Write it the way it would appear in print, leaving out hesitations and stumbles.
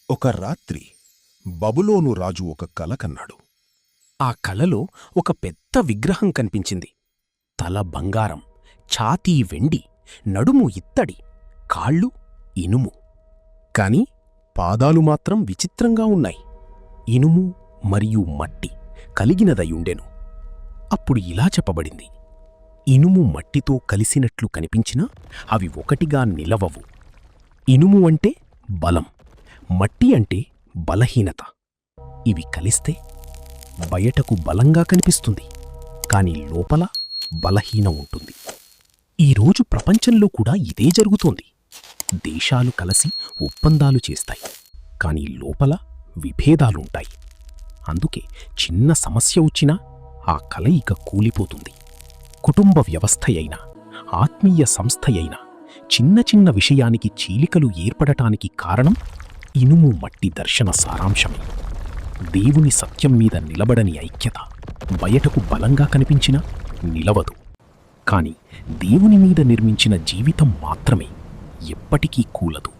ఒక రాత్రి బబులోను రాజు ఒక కల కన్నాడు. ఆ కలలో ఒక పెద్ద విగ్రహం కనిపించింది. తల బంగారం, ఛాతీ వెండి, నడుము ఇత్తడి, కాళ్ళు ఇనుము. కాని పాదాలు మాత్రం విచిత్రంగా ఉన్నాయి. ఇనుము మరియు మట్టి కలిగినదయుండెను. అప్పుడు ఇలా చెప్పబడింది: ఇనుము మట్టితో కలిసినట్లు కనిపించినా అవి ఒకటిగా నిలవవు. ఇనుము అంటే బలం, మట్టి అంటే బలహీనత. ఇవి కలిస్తే బయటకు బలంగా కనిపిస్తుంది, కాని లోపల బలహీనం ఉంటుంది. ఈరోజు ప్రపంచంలో కూడా ఇదే జరుగుతోంది. దేశాలు కలిసి ఒప్పందాలు చేస్తాయి, కాని లోపల విభేదాలుంటాయి. అందుకే చిన్న సమస్య వచ్చినా ఆ కలయిక కూలిపోతుంది. కుటుంబ వ్యవస్థయైనా, ఆత్మీయ సంస్థయైనా చిన్న చిన్న విషయానికి చీలికలు ఏర్పడటానికి కారణం ఇనుము మట్టి దర్శన సారాంశమే. దేవుని సత్యం మీద నిలబడని ఐక్యత బయటకు బలంగా కనిపించినా నిలవదు. కాని దేవుని మీద నిర్మించిన జీవితం మాత్రమే ఎప్పటికీ కూలదు.